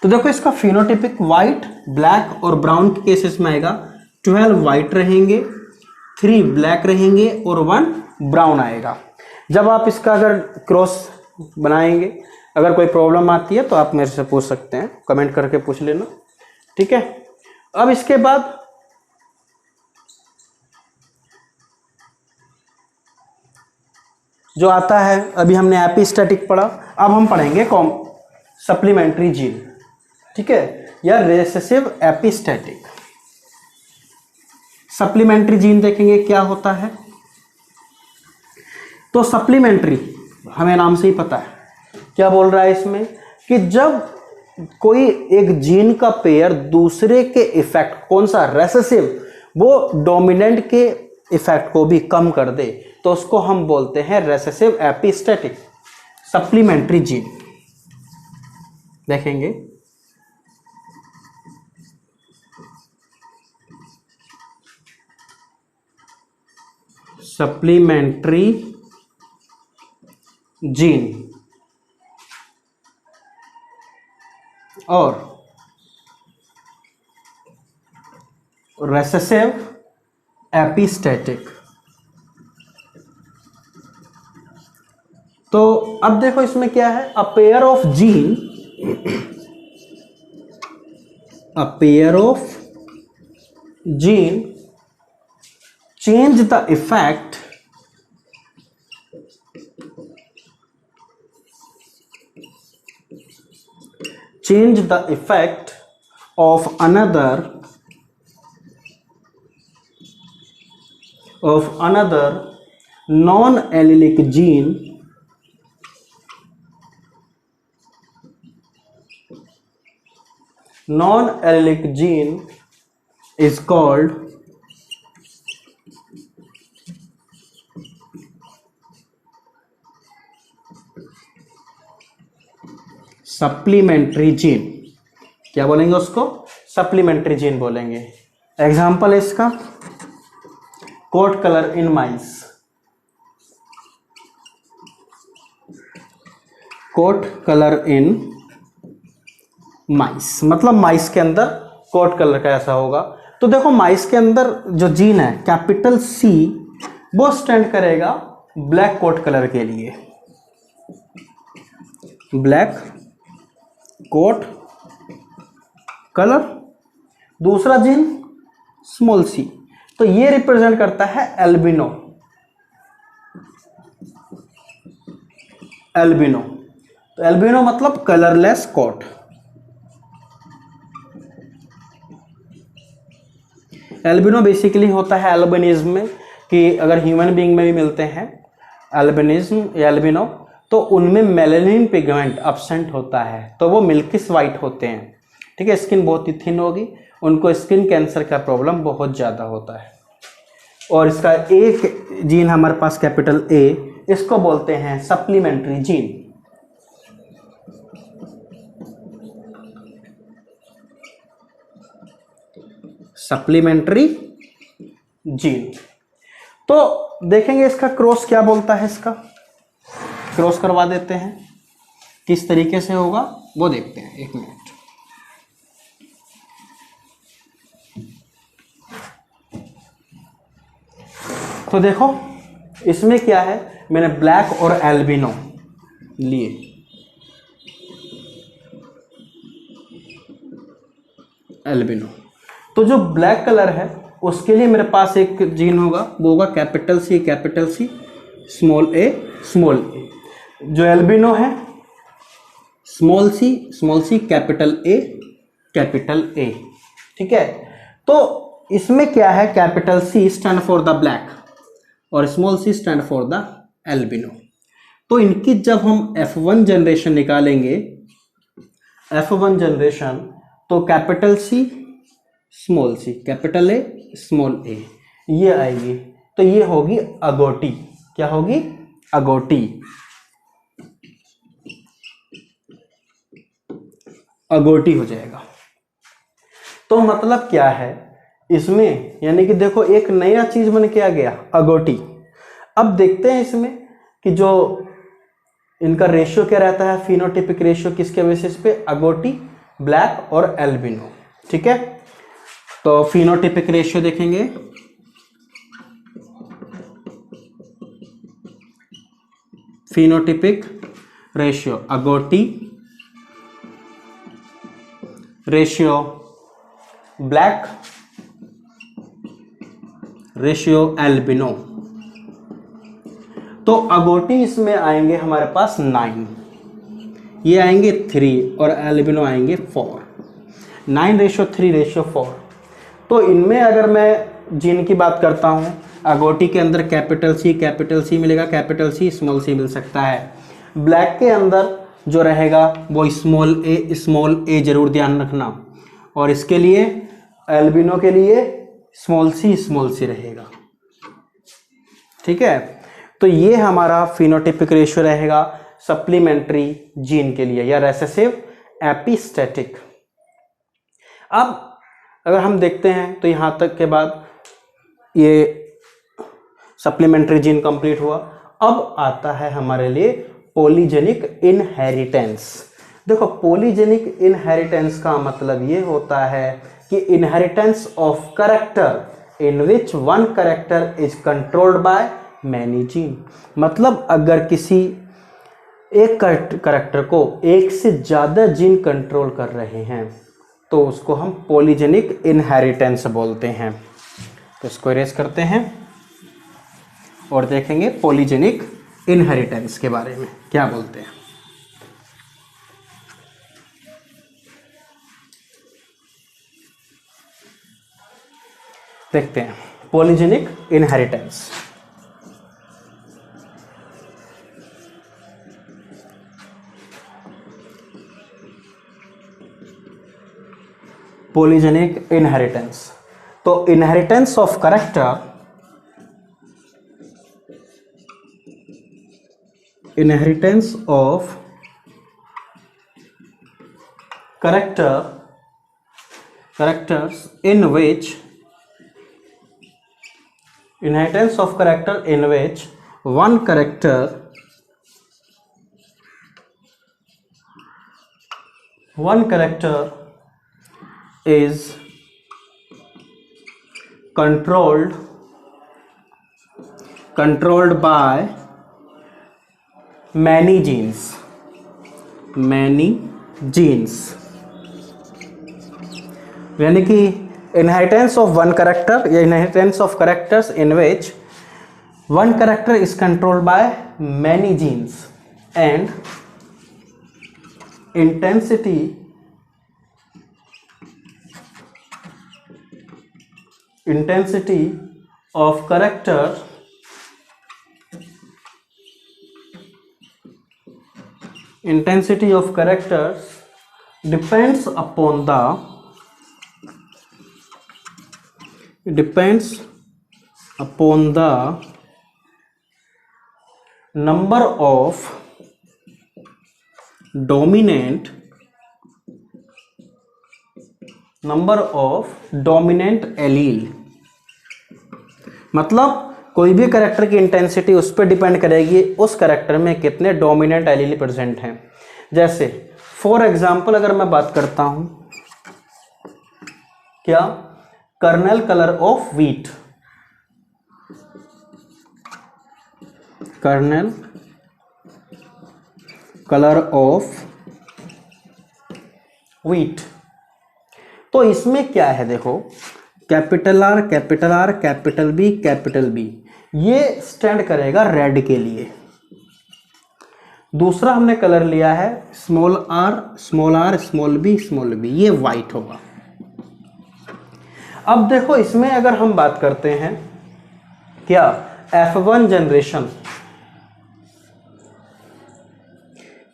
तो देखो इसका फिनोटिपिक व्हाइट, ब्लैक और ब्राउन के केसेस में आएगा 12 व्हाइट रहेंगे, 3 ब्लैक रहेंगे और 1 ब्राउन आएगा। जब आप इसका अगर क्रॉस बनाएंगे, अगर कोई प्रॉब्लम आती है तो आप मेरे से पूछ सकते हैं, कमेंट करके पूछ लेना, ठीक है। अब इसके बाद जो आता है, अभी हमने एपिस्टैटिक पढ़ा, अब हम पढ़ेंगे सप्लीमेंट्री जीन, ठीक है, या रेसेसिव एपिस्टैटिक। सप्लीमेंट्री जीन देखेंगे क्या होता है। तो सप्लीमेंट्री हमें नाम से ही पता है, क्या बोल रहा है इसमें कि जब कोई एक जीन का पेयर दूसरे के इफेक्ट, कौन सा, रेसेसिव, वो डोमिनेंट के इफेक्ट को भी कम कर दे, तो उसको हम बोलते हैं रेसेसिव एपिस्टैटिक सप्लीमेंट्री जीन। देखेंगे सप्लीमेंट्री जीन और रेसेसिव एपिस्टैटिक। तो अब देखो इसमें क्या है, a pair of gene, a pair of gene change the effect of another non-allelic gene is called supplementary gene. क्या बोलेंगे उसको, सप्लीमेंट्री जीन बोलेंगे। एग्जाम्पल है इसका coat colour in mice, coat colour in mice, मतलब माइस के अंदर coat colour का ऐसा होगा। तो देखो माइस के अंदर जो जीन है कैपिटल सी, वो स्टैंड करेगा ब्लैक कोट कलर के लिए, ब्लैक कोट कलर। दूसरा जीन स्मॉल सी, तो ये रिप्रेजेंट करता है एल्बिनो, एल्बिनो। तो एल्बिनो मतलब कलरलेस कोट। एल्बिनो बेसिकली होता है एल्बिनिज्म में, कि अगर ह्यूमन बीइंग में भी मिलते हैं एल्बिनिज्म या एल्बिनो, तो उनमें मेलानिन पिगमेंट एब्सेंट होता है, तो वो मिल्किश वाइट होते हैं, ठीक है। स्किन बहुत ही थिन होगी, उनको स्किन कैंसर का प्रॉब्लम बहुत ज़्यादा होता है। और इसका एक जीन हमारे पास कैपिटल ए, इसको बोलते हैं सप्लीमेंट्री जीन। Supplementary gene. तो देखेंगे इसका क्रॉस क्या बोलता है, इसका क्रॉस करवा देते हैं, किस तरीके से होगा वो देखते हैं, 1 मिनट। तो देखो इसमें क्या है, मैंने ब्लैक और एल्बिनो लिए, एल्बिनो। तो जो ब्लैक कलर है उसके लिए मेरे पास एक जीन होगा, वो होगा capital C small A small ए। जो एल्बिनो है स्मॉल सी कैपिटल ए, ठीक है। तो इसमें क्या है, capital C stand for the black और small C stand for the albino. तो इनकी जब हम F1 जनरेशन निकालेंगे, F1 जनरेशन, तो capital C small C capital A small A ये आएगी, तो ये होगी अगोटी। क्या होगी, अगोटी, अगोटी हो जाएगा। तो मतलब क्या है इसमें, यानी कि देखो एक नया चीज बन के आ गया, अगोटी। अब देखते हैं इसमें कि जो इनका रेशियो क्या रहता है, फिनोटिपिक रेशियो किसके बेसिस पे, अगोटी ब्लैक और एल्बिनो। ठीक है, तो फिनोटिपिक रेशियो देखेंगे। Phenotypic ratio agouti ratio black ratio albino. तो अगोटी इसमें आएंगे हमारे पास 9, ये आएंगे 3 और एल्बिनो आएंगे 4। 9:3:4। तो इनमें अगर मैं जीन की बात करता हूं, अगोटी के अंदर कैपिटल सी मिलेगा, कैपिटल सी स्मॉल सी मिल सकता है। ब्लैक के अंदर जो रहेगा वो स्मॉल ए जरूर ध्यान रखना, और इसके लिए एल्बिनो के लिए स्मॉल सी रहेगा। ठीक है, तो ये हमारा फिनोटिपिक रेशियो रहेगा सप्लीमेंट्री जीन के लिए या रेसेसिव एपिस्टेटिक। अब अगर हम देखते हैं तो यहां तक के बाद ये सप्लीमेंट्री जीन कंप्लीट हुआ। अब आता है हमारे लिए पॉलीजेनिक इनहेरिटेंस। देखो, पॉलीजेनिक इनहेरिटेंस का मतलब ये होता है कि inheritance of character in which one character is controlled by many gene. मतलब अगर किसी एक कैरेक्टर को एक से ज्यादा जीन कंट्रोल कर रहे हैं तो उसको हम पॉलीजेनिक इनहेरिटेंस बोलते हैं। तो इसको इरेज करते हैं और देखेंगे पॉलीजेनिक इनहेरिटेंस के बारे में क्या बोलते हैं। देखते हैं पॉलीजेनिक इनहेरिटेंस। पॉलीजेनिक इनहेरिटेंस, तो inheritance of character, inheritance of characters in which one character is controlled by many genes यानी कि इनहेरिटेंस ऑफ वन कैरेक्टर या inheritance of characters in which one character is controlled by many genes and intensity of characters depends upon the number of dominant allele. मतलब कोई भी character की intensity उस पर depend करेगी उस कैरेक्टर में कितने डोमिनेंट एलील प्रेजेंट हैं। जैसे फॉर एग्जांपल अगर मैं बात करता हूं, क्या kernel colour of wheat, kernel colour of wheat, तो इसमें क्या है देखो, कैपिटल आर कैपिटल बी, ये स्टैंड करेगा रेड के लिए। दूसरा हमने कलर लिया है स्मॉल आर स्मॉल बी, ये वाइट होगा। अब देखो इसमें अगर हम बात करते हैं क्या F1 जनरेशन,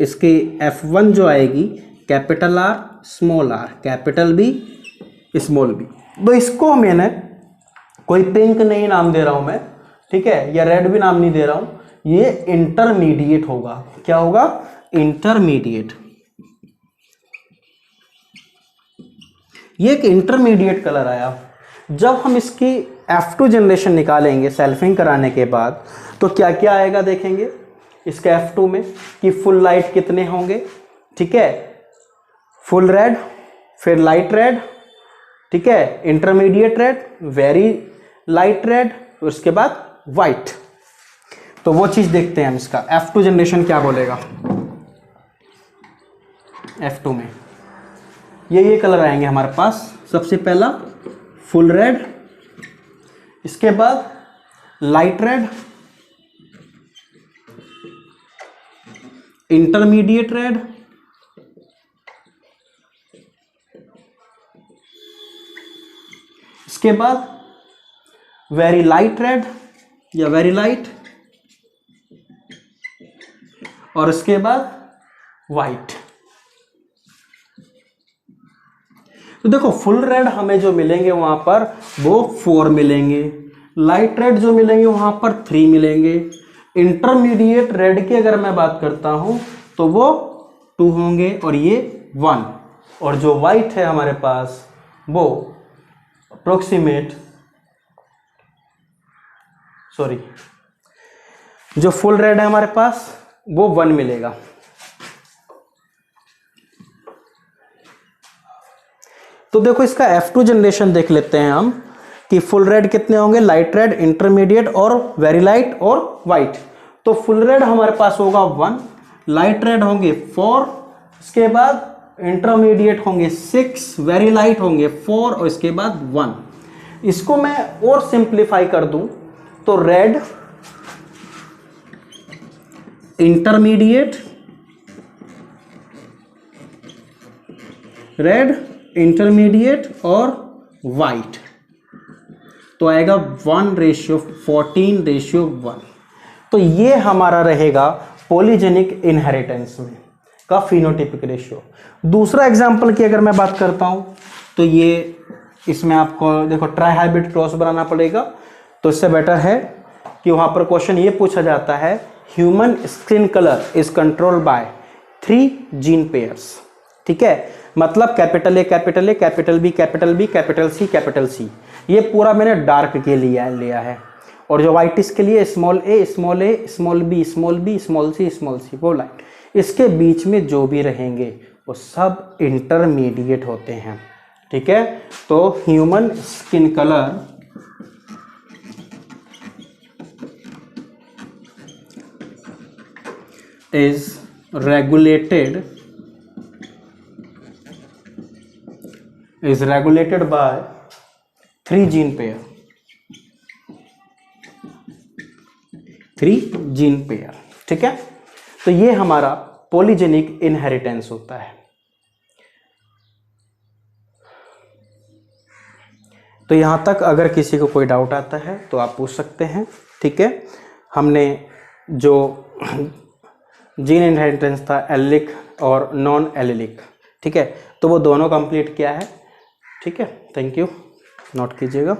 इसकी F1 जो आएगी capital R capital B small B. तो इसको मैंने कोई पिंक नहीं नाम दे रहा हूं मैं, ठीक है, या रेड भी नाम नहीं दे रहा हूं, ये इंटरमीडिएट होगा। क्या होगा? इंटरमीडिएट। ये एक इंटरमीडिएट कलर आया। जब हम इसकी F2 जनरेशन निकालेंगे सेल्फिंग कराने के बाद, तो क्या क्या आएगा देखेंगे इसके F2 में कि फुल लाइट कितने होंगे, ठीक है, फुल रेड, फिर लाइट रेड, ठीक है, intermediate red, very light red, उसके बाद वाइट। तो वो चीज देखते हैं हम इसका। F2 जनरेशन क्या बोलेगा। F2 में ये कलर आएंगे हमारे पास। सबसे पहला फुल रेड, इसके बाद लाइट रेड, इंटरमीडिएट रेड, इसके बाद वेरी लाइट रेड या वेरी लाइट, और इसके बाद वाइट। तो देखो फुल रेड हमें जो मिलेंगे वहां पर वो 4 मिलेंगे, लाइट रेड जो मिलेंगे वहां पर 3 मिलेंगे, इंटरमीडिएट रेड की अगर मैं बात करता हूं तो वो 2 होंगे और ये 1, और जो वाइट है हमारे पास वो अप्रोक्सीमेट जो फुल रेड है हमारे पास वो 1 मिलेगा। तो देखो इसका F2 जनरेशन देख लेते हैं हम कि फुल रेड कितने होंगे, लाइट रेड, इंटरमीडिएट और वेरी लाइट और वाइट। तो फुल रेड हमारे पास होगा 1, लाइट रेड होंगे 4, इसके बाद इंटरमीडिएट होंगे 6, वेरी लाइट होंगे 4 और इसके बाद 1। इसको मैं और सिंप्लीफाई कर दूं तो रेड, इंटरमीडिएट, रेड, इंटरमीडिएट और वाइट, तो आएगा 1:14:1। तो ये हमारा रहेगा पॉलीजेनिक इनहेरिटेंस में का फिनोटाइपिक रेशियो। दूसरा एग्जांपल की अगर मैं बात करता हूं तो ये इसमें आपको देखो ट्राई हाइब्रिड क्रॉस बनाना पड़ेगा। तो इससे बेटर है कि वहां पर क्वेश्चन ये पूछा जाता है human skin colour is controlled by 3 gene pairs, ठीक है, मतलब capital A capital A, capital B capital B, capital C capital C. ये पूरा मैंने डार्क के लिए लिया है, और जो वाइट इसके लिए small A small A small B small B small C वो लाइट। इसके बीच में जो भी रहेंगे वो सब इंटरमीडिएट होते हैं, ठीक है। तो human skin colour is regulated by 3 gene pair, 3 gene pair, ठीक है। तो ये हमारा पॉलीजेनिक इनहेरिटेंस होता है। तो यहां तक अगर किसी को कोई डाउट आता है तो आप पूछ सकते हैं, ठीक है। हमने जो जीन इनहेरिटेंस था एलिलिक और नॉन एलिलिक, ठीक है, तो वो दोनों कंप्लीट किया है, ठीक है। थैंक यू, नोट कीजिएगा।